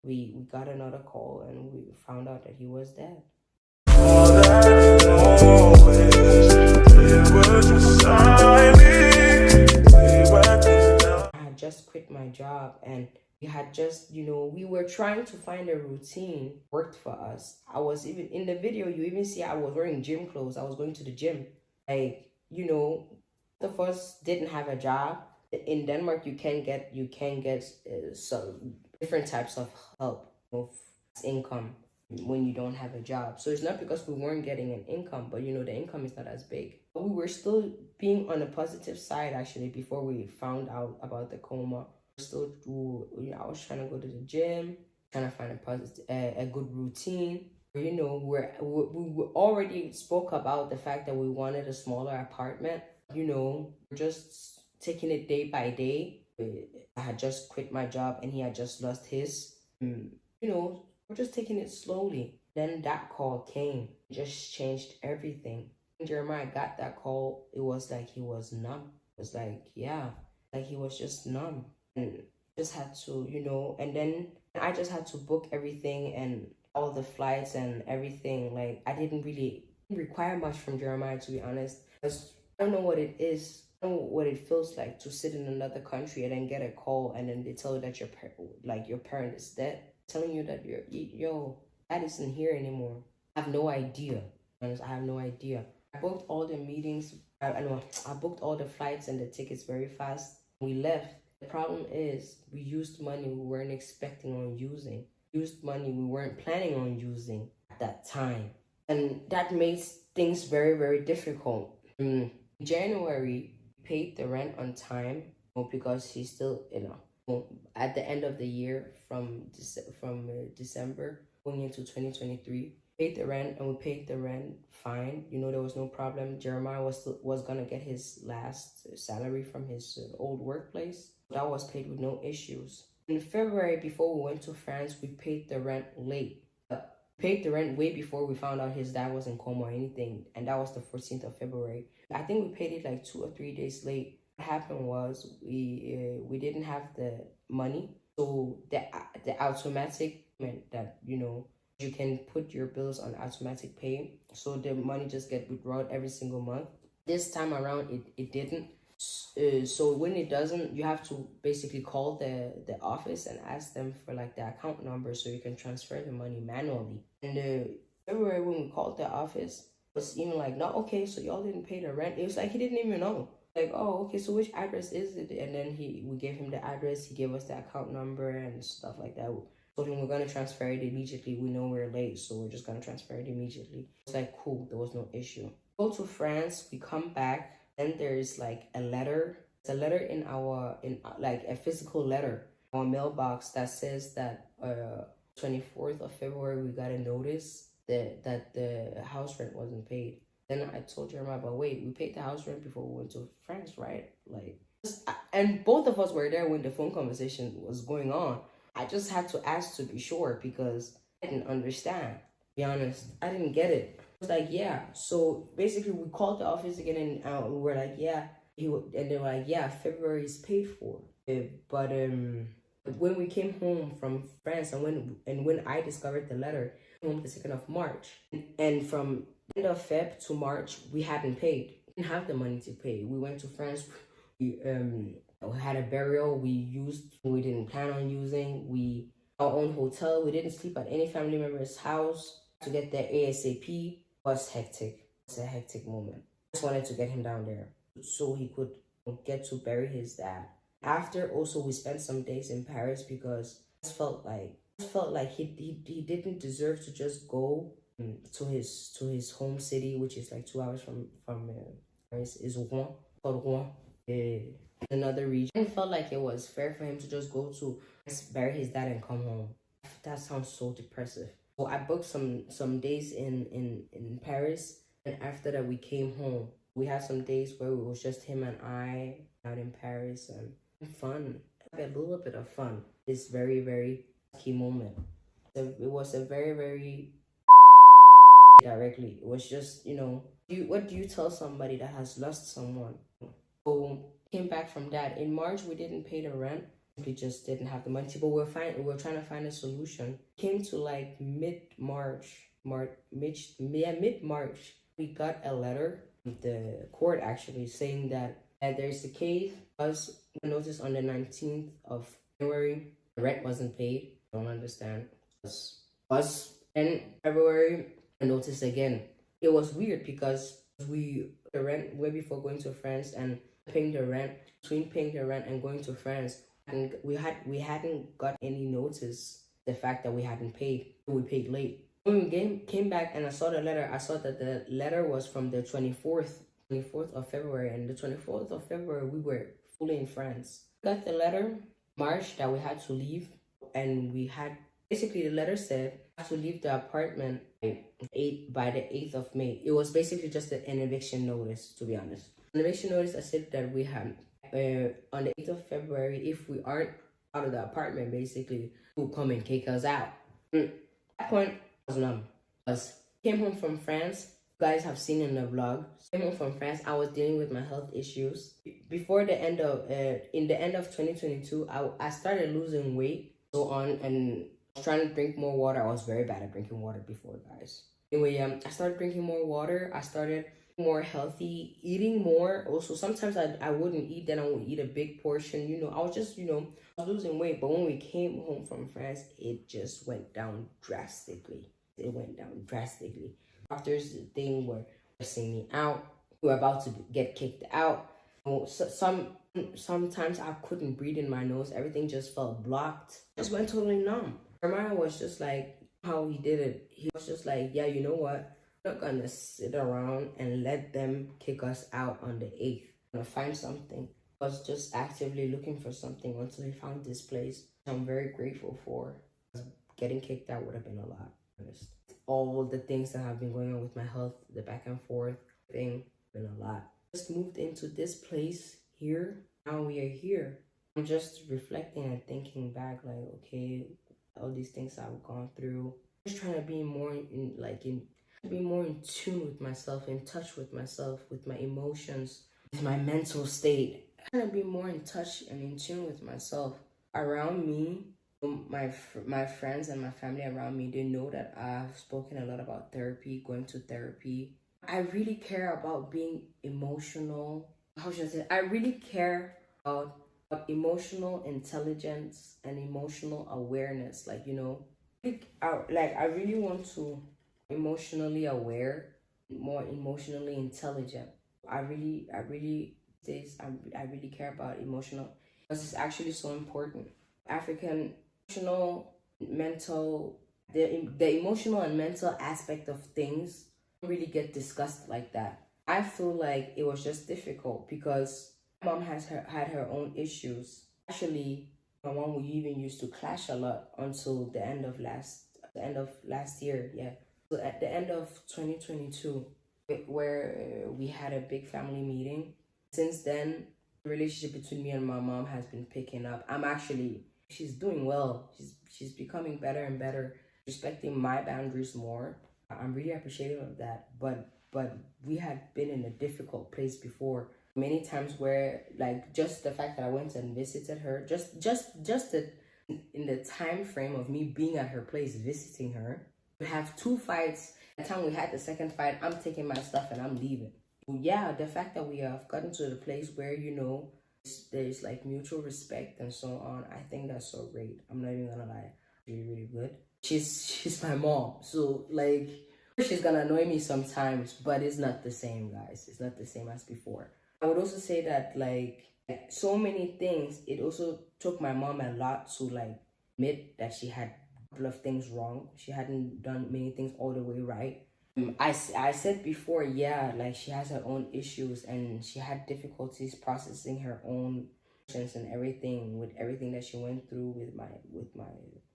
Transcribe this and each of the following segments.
we got another call and we found out that he was dead. I had just quit my job and we had just, we were trying to find a routine worked for us. I was even in the video, you even see I was wearing gym clothes. I was going to the gym. Like, the of us didn't have a job. In Denmark, you can get some different types of help of income when you don't have a job. So it's not because we weren't getting an income, but the income is not as big. But we were still being on a positive side actually before we found out about the coma. Still, I was trying to go to the gym, trying to find a good routine. We already spoke about the fact that we wanted a smaller apartment. We're just taking it day by day. I had just quit my job and he had just lost his. We're just taking it slowly. Then that call came, it just changed everything. When Jeremiah got that call, it was like he was numb. It was like, yeah, like he was just numb. And just had to, and then I just had to book everything and all the flights and everything. Like, I didn't really require much from Jeremiah, to be honest. Because I don't know what it is. I don't know what it feels like to sit in another country and then get a call and then they tell you that your parent is dead, telling you that dad isn't here anymore. I have no idea. Honest, I have no idea. I booked all the meetings. I booked all the flights and the tickets very fast. We left. The problem is we used money we weren't expecting on using. Used money we weren't planning on using at that time. And that makes things very, very difficult. In January, we paid the rent on time because he's still, at the end of the year from December going into 2023, paid the rent and we paid the rent fine. There was no problem. Jeremiah was gonna get his last salary from his old workplace. That was paid with no issues. In February, before we went to France, we paid the rent late. Paid the rent way before we found out his dad was in coma or anything, and that was the 14th of February. I think we paid it like 2 or 3 days late. What happened was we didn't have the money, so the automatic meant that you can put your bills on automatic pay, so the money just get withdrawn every single month. This time around, it didn't. So when it doesn't, you have to basically call the office and ask them for like the account number so you can transfer the money manually. And February, when we called the office, was even like, no, okay, so y'all didn't pay the rent. It was like he didn't even know. Like, oh, okay, so which address is it? And then we gave him the address. He gave us the account number and stuff like that. So then we're gonna transfer it immediately. We know we're late, so we're just gonna transfer it immediately. It's like cool. There was no issue. Go to France. We come back. Then there's like a letter. It's a letter in like a physical letter, our mailbox that says that 24th of February we got a notice that the house rent wasn't paid. Then I told Jeremiah, but wait, we paid the house rent before we went to France, right? Like, and both of us were there when the phone conversation was going on. I just had to ask to be sure because I didn't understand. To be honest, I didn't get it. Was like, yeah. So basically, we called the office again, and we were like, yeah. And they were like, yeah, February is paid for. But when we came home from France, and when I discovered the letter, home the 2nd of March, and from end of Feb to March, we hadn't paid. We didn't have the money to pay. We went to France. We had a burial. We didn't plan on using. Our own hotel. We didn't sleep at any family member's house to get there ASAP. Was hectic. It's a hectic moment. Just wanted to get him down there so he could get to bury his dad. After, also, we spent some days in Paris because I felt like he didn't deserve to just go to his home city, which is like 2 hours from Paris, is Rouen, called Rouen, another region. It felt like it was fair for him to just go to bury his dad and come home. That sounds so depressive. So I booked some days in Paris, and after that we came home. We had some days where it was just him and I out in Paris and fun. A little bit of fun. This very, very key moment. So it was a very, very directly. It was just, what do you tell somebody that has lost someone? So came back from that. In March we didn't pay the rent. We just didn't have the money, but we're trying to find a solution. Came to like mid-March. We got a letter from the court actually saying that there's a case. Us notice on the 19th of January, the rent wasn't paid. Don't understand. Us in February, I noticed again. It was weird because the rent way before going to France and paying the rent, between paying the rent and going to France, and we hadn't got any notice the fact that we hadn't paid. We paid late. When we came back and I saw the letter, I saw that the letter was from the 24th of February, and the 24th of February we were fully in France. Got the letter March that we had to leave, and we had basically the letter said I have to leave the apartment by the 8th of May. It was basically just an eviction notice, to be honest. An eviction notice, I said that we had on the 8th of February, if we aren't out of the apartment, basically, will come and kick us out. At that point, I was numb. Because came home from France, you guys have seen in the vlog, came home from France, I was dealing with my health issues. Before the end of, in the end of 2022, I started losing weight, so on, and I was trying to drink more water. I was very bad at drinking water before, guys. Anyway, I started drinking more water. I started more healthy, eating more. Also, sometimes I wouldn't eat, then I would eat a big portion. I was just, I was losing weight. But when we came home from France, it just went down drastically. It went down drastically. Doctors, the thing were pressing me out. We were about to get kicked out. Sometimes I couldn't breathe in my nose. Everything just felt blocked. Just went totally numb. Jeremiah was just like, how he did it. He was just like, yeah, you know what? I'm not gonna sit around and let them kick us out on the 8th. I'm gonna find something. I was just actively looking for something until he found this place. I'm very grateful for. Getting kicked out would have been a lot, honest. All the things that have been going on with my health, the back and forth thing, been a lot. Just moved into this place here. Now we are here. I'm just reflecting and thinking back, like, okay, all these things I've gone through. Just trying to be more in tune with myself, in touch with myself, with my emotions, with my mental state. Trying to be more in touch and in tune with myself. Around me, my friends and my family around me, they know that I've spoken a lot about therapy, going to therapy. I really care about being emotional. How should I say? I really care about emotional intelligence and emotional awareness. Like, I really want to emotionally aware, more emotionally intelligent. I really care about emotional, because it's actually so important. African emotional, mental, the emotional and mental aspect of things don't really get discussed like that. I feel like it was just difficult because my mom had her own issues. Actually, my mom we even used to clash a lot until the end of last year. Yeah. So at the end of 2022, where we had a big family meeting. Since then, the relationship between me and my mom has been picking up. She's doing well. She's becoming better and better, respecting my boundaries more. I'm really appreciative of that. But we had been in a difficult place before. Many times where, like, just the fact that I went and visited her, in the time frame of me being at her place visiting her, we have 2 fights. By the time we had the second fight, I'm taking my stuff and I'm leaving. Yeah, the fact that we have gotten to the place where, there's like mutual respect and so on, I think that's so great. I'm not even gonna lie. Really, really good. She's my mom. So, like, she's gonna annoy me sometimes, but it's not the same, guys. It's not the same as before. I would also say that, like so many things, it also took my mom a lot to, like, admit that she had a couple of things wrong. She hadn't done many things all the way right. I said before, yeah, like, she has her own issues and she had difficulties processing her own emotions and everything, with everything that she went through with my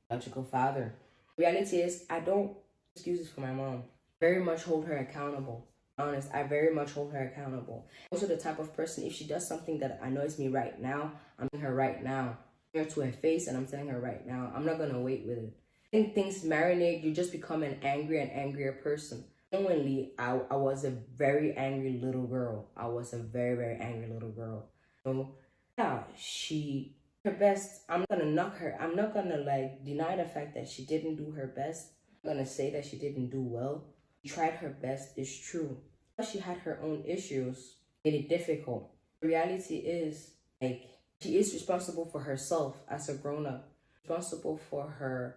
biological father. Reality is, I don't excuses for my mom. Very much hold her accountable. Honest, I very much hold her accountable. Also the type of person, if she does something that annoys me right now, I'm telling her right now. I'm her to her face and I'm telling her right now. I'm not gonna wait with it. I think things marinate, you just become an angry and angrier person. Genuinely, I was a very angry little girl. I was a very, very angry little girl. So, yeah, she her best. I'm not gonna knock her. I'm not gonna like deny the fact that she didn't do her best. I'm gonna say that she didn't do well. She tried her best, it's true. But she had her own issues, made it difficult. The reality is, like, she is responsible for herself as a grown-up, responsible for her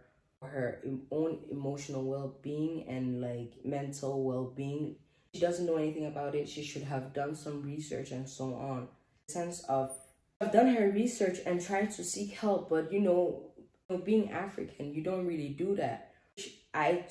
own emotional well-being and like mental well-being. She doesn't know anything about it. She should have done some research and so on. Sense of I've done her research and tried to seek help, but being African, you don't really do that. I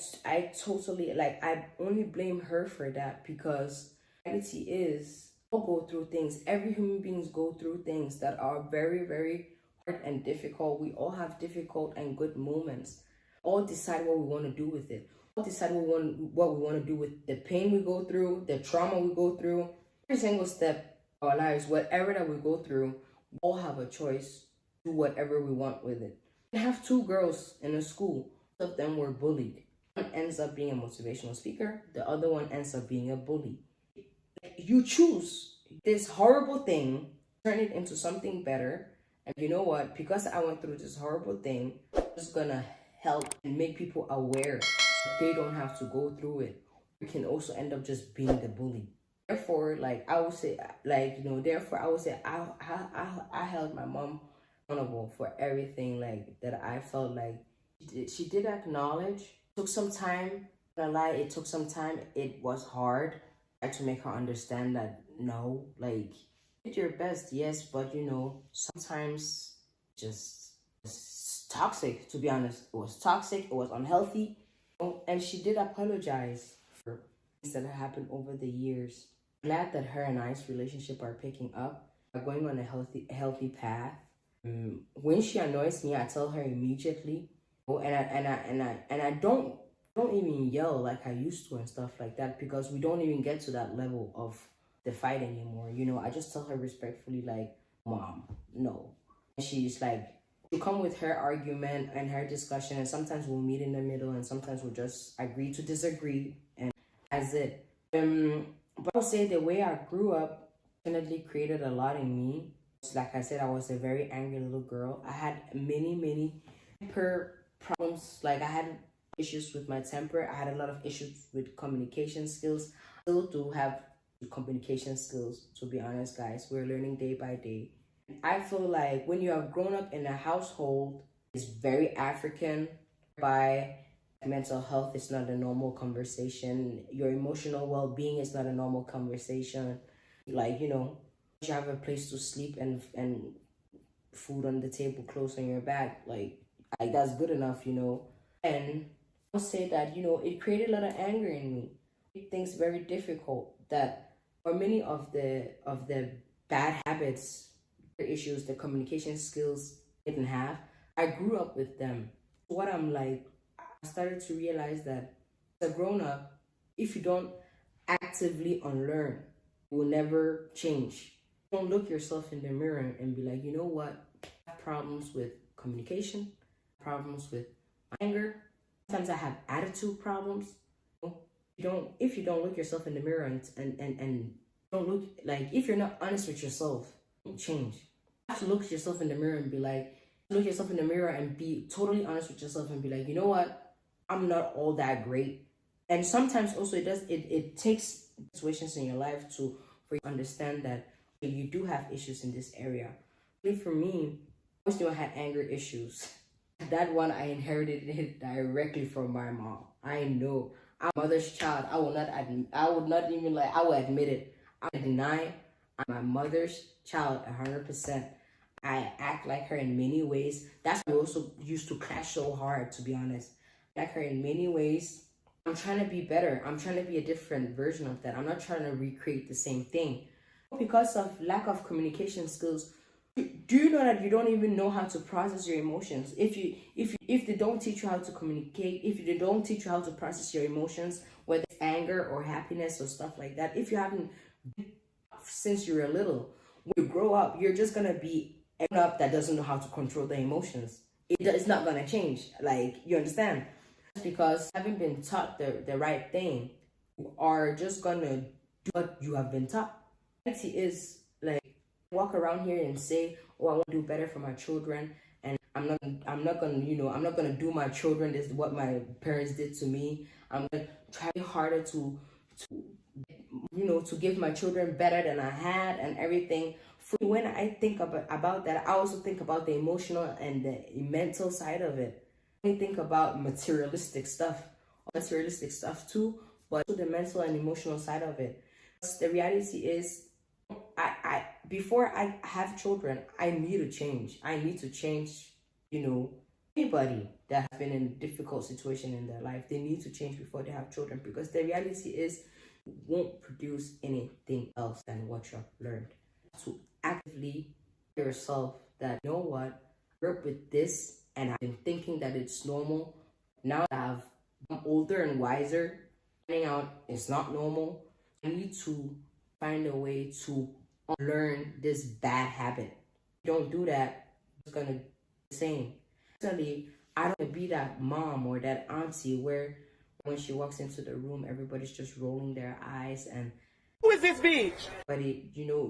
totally like I only blame her for that because reality is all go through things. Every human beings go through things that are very, very hard and difficult. We all have difficult and good moments. All decide what we want to do with it. All decide what we want to do with the pain we go through, the trauma we go through, every single step of our lives, whatever that we go through, we all have a choice to do whatever we want with it. I have two girls in a school. Both of them were bullied. One ends up being a motivational speaker. The other one ends up being a bully. You choose this horrible thing, turn it into something better. And you know what? Because I went through this horrible thing, I'm just gonna help and make people aware that they don't have to go through it. We can also end up just being the bully. Therefore, like I would say, therefore I would say I held my mom accountable for everything like that. I felt like she did acknowledge. It took some time. Not lie, it took some time. It was hard. I had to make her understand that no, like you did your best, yes, but sometimes just it's toxic. To be honest, it was toxic. It was unhealthy, and she did apologize for things that happened over the years. Glad that her and I's relationship are picking up, are going on a healthy path. When she annoys me, I tell her immediately. And I don't even yell like I used to and stuff like that because we don't even get to that level of the fight anymore. I just tell her respectfully like, Mom, no. And she's like, she'll come with her argument and her discussion, and sometimes we'll meet in the middle, and sometimes we'll just agree to disagree, and that's it. But I'll say the way I grew up definitely created a lot in me. Like I said, I was a very angry little girl. I had many temper problems. Like I had issues with my temper. I had a lot of issues with communication skills. I still do have communication skills, to be honest, guys. We're learning day by day. I feel like when you have grown up in a household, it's very African, by mental health is not a normal conversation. Your emotional well-being is not a normal conversation. Like, you have a place to sleep and food on the table, clothes on your back. Like that's good enough, And I'll say that, it created a lot of anger in me. It things very difficult that for many of the bad habits, the issues, the communication skills didn't have. I grew up with them. What I'm like, I started to realize that as a grown up, if you don't actively unlearn, you will never change. Don't look yourself in the mirror and be like, you know what? I have problems with communication, problems with anger. Sometimes I have attitude problems. If you don't look yourself in the mirror and don't look, like, if you're not honest with yourself, don't change. You have to look at yourself in the mirror and be like, look yourself in the mirror and be totally honest with yourself and be like, you know what? I'm not all that great. And sometimes also it takes situations in your life for you to understand that you do have issues in this area. For me, I always knew I had anger issues. That one, I inherited it directly from my mom. I know. I'm a mother's child. I will admit it. I deny I'm my mother's child 100%. I act like her in many ways. That's why we also used to clash so hard, to be honest. Like her in many ways. I'm trying to be better. I'm trying to be a different version of that. I'm not trying to recreate the same thing. Because of lack of communication skills, do you know that you don't even know how to process your emotions? If they don't teach you how to communicate, if they don't teach you how to process your emotions, whether it's anger or happiness or stuff like that, if you haven't since you were little, when you grow up, you're just gonna be up that doesn't know how to control the emotions. It's not gonna change. Like, you understand? Because having been taught the right thing, you are just gonna do what you have been taught. Reality is, like, walk around here and say, oh, I want to do better for my children, and I'm not gonna, I'm not gonna do my children this what my parents did to me. I'm gonna try harder to to give my children better than I had and everything. When I think about that, I also think about the emotional and the mental side of it. I think about materialistic stuff too, but also the mental and emotional side of it. The reality is, I before I have children, I need to change. I need to change, anybody that has been in a difficult situation in their life, they need to change before they have children, because the reality is you won't produce anything else than what you've learned. To actively tell yourself that, what, I grew up with this and I've been thinking that it's normal. Now that I've become older and wiser, finding out it's not normal, I need to find a way to unlearn this bad habit. If you don't do that, it's gonna be the same. Personally, I don't want to be that mom or that auntie where when she walks into the room, everybody's just rolling their eyes and, who is this bitch?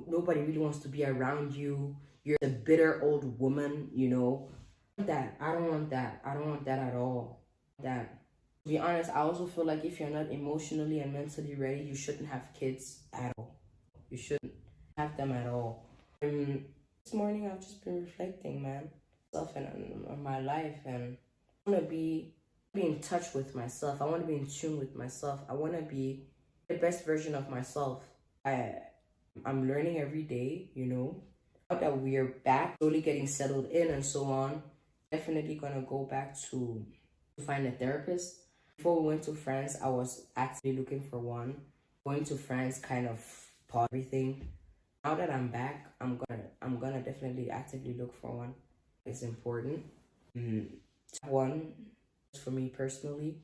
Nobody really wants to be around you. You're a bitter old woman, That I don't want that. I don't want that at all. That, to be honest, I also feel like if you're not emotionally and mentally ready, you shouldn't have kids at all. You shouldn't have them at all. This morning I've just been reflecting, man, myself and on my life, and I want to be in touch with myself. I want to be in tune with myself. I want to be the best version of myself. I'm learning every day, Now that we're back, slowly getting settled in and so on, definitely gonna go back to find a therapist. Before we went to France, I was actively looking for one. Going to France kind of paused everything. Now that I'm back, I'm gonna definitely actively look for one. It's important. One for me personally,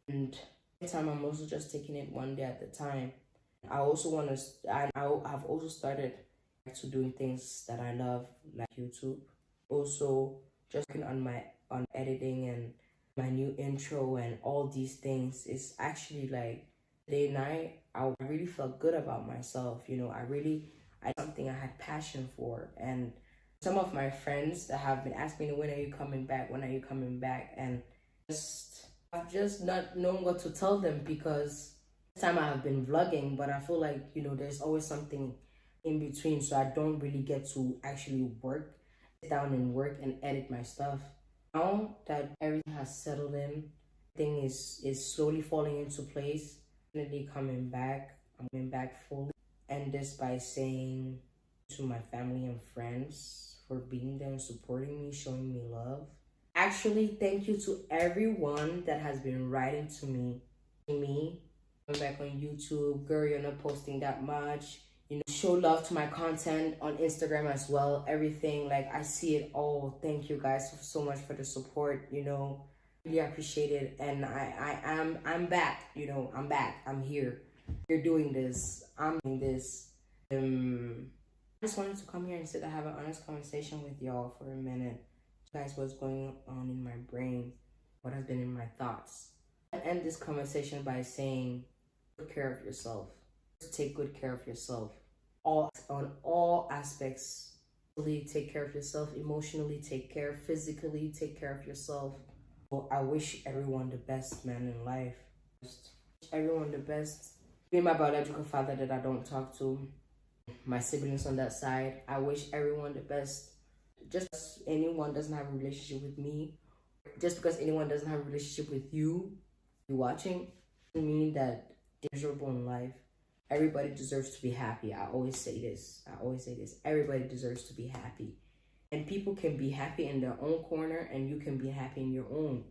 and this time I'm also just taking it one day at a time. I also want to. I've also started to doing things that I love, like YouTube. Also, just working on editing and my new intro and all these things. Is actually like today night. I really felt good about myself. I something I had passion for, and some of my friends that have been asking me, when are you coming back? When are you coming back? And I've just not known what to tell them, because this time I have been vlogging, but I feel like, there's always something in between, so I don't really get to actually sit down and work and edit my stuff. Now that everything has settled in, thing is slowly falling into place, definitely coming back. I'm coming back fully. And this by saying to my family and friends for being there and supporting me, showing me love. Actually, thank you to everyone that has been writing to me. Going back on YouTube, girl, you're not posting that much. Show love to my content on Instagram as well. Everything, like, I see it all. Thank you guys so much for the support. Really appreciate it. And I'm back. I'm back. I'm here. You're doing this. I'm doing this. I just wanted to come here and sit and have an honest conversation with y'all for a minute. Guys, what's going on in my brain, what has been in my thoughts. I end this conversation by saying, take care of yourself. Take good care of yourself. On all aspects. Take care of yourself. Emotionally, take care. Physically, take care of yourself. So I wish everyone the best, man, in life. Just wish everyone the best. Be my biological father that I don't talk to. My siblings on that side. I wish everyone the best. Just because anyone doesn't have a relationship with me, just because anyone doesn't have a relationship with you watching, doesn't mean that they're miserable in life. Everybody deserves to be happy. I always say this. Everybody deserves to be happy. And people can be happy in their own corner, and you can be happy in your own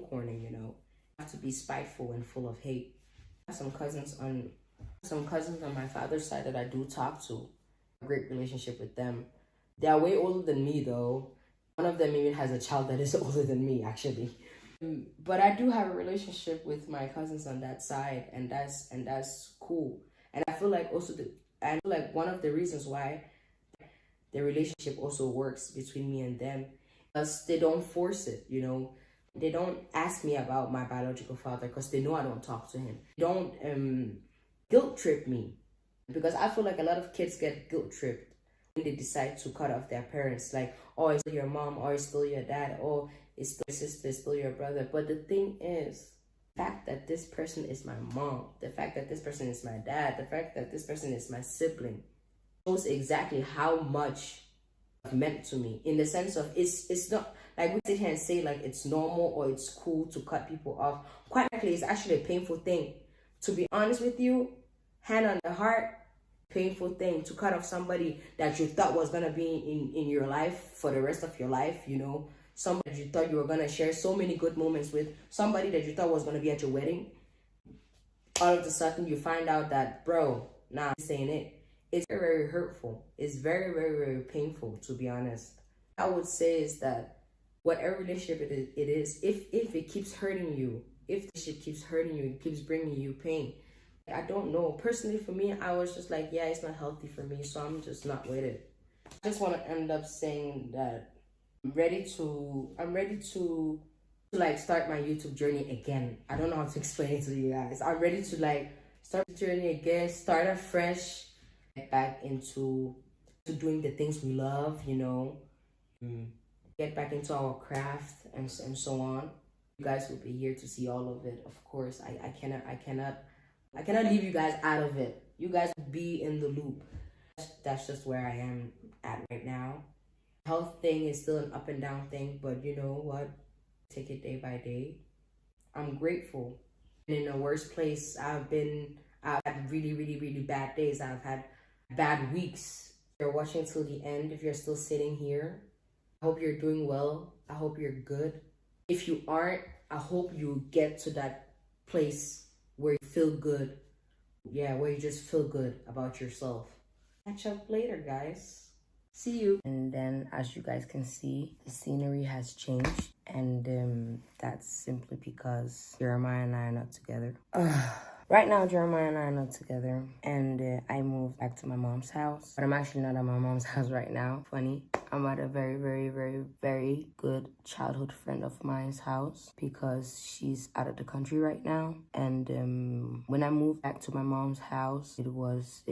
corner, You have to be spiteful and full of hate. I have some cousins on my father's side that I do talk to. A great relationship with them. They are way older than me, though. One of them even has a child that is older than me, actually. But I do have a relationship with my cousins on that side, and that's cool. And I feel like one of the reasons why the relationship also works between me and them, because they don't force it. They don't ask me about my biological father because they know I don't talk to him. They don't guilt trip me, because I feel like a lot of kids get guilt tripped when they decide to cut off their parents. Like, oh, it's still your mom, or it's still your dad, or it's still your sister, it's still your brother. But the thing is, the fact that this person is my mom, the fact that this person is my dad, the fact that this person is my sibling shows exactly how much it meant to me, in the sense of it's not like we sit here and say like it's normal or it's cool to cut people off. Quite frankly, it's actually a painful thing. To be honest with you, hand on the heart, painful thing to cut off somebody that you thought was gonna be in your life for the rest of your life, you know, somebody that you thought you were gonna share so many good moments with, somebody that you thought was gonna be at your wedding. All of a sudden you find out that, bro, nah, this ain't it. It's very, very hurtful. It's very, very, very painful, to be honest. I would say is that whatever relationship it is, if it keeps hurting you, if the shit keeps hurting you, it keeps bringing you pain, I don't know. Personally, for me, I was just like, yeah, it's not healthy for me, so I'm just not with it. I just want to end up saying that I'm ready to like start my YouTube journey again. I don't know how to explain it to you guys. I'm ready to like start the journey again, start afresh, get back into doing the things we love, you know, get back into our craft and so on. You guys will be here to see all of it. Of course, I cannot leave you guys out of it. You guys will be in the loop. That's just where I am at right now. Health thing is still an up and down thing, but you know what? Take it day by day. I'm grateful. In a worse place, I've had really, really, really bad days. I've had bad weeks. If you're watching till the end, if you're still sitting here, I hope you're doing well. I hope you're good. If you aren't, I hope you get to that place where you feel good. Yeah, where you just feel good about yourself. Catch up later, guys. See you. And then, as you guys can see, the scenery has changed. And that's simply because Jeremiah and I are not together. Right now, Jeremiah and I are not together. And I moved back to my mom's house. But I'm actually not at my mom's house right now. Funny. I'm at a very, very, very, very good childhood friend of mine's house because she's out of the country right now. And when I moved back to my mom's house, it was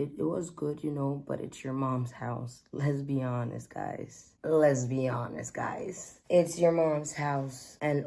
good, you know, but it's your mom's house. Let's be honest, guys. Let's be honest, guys. It's your mom's house. And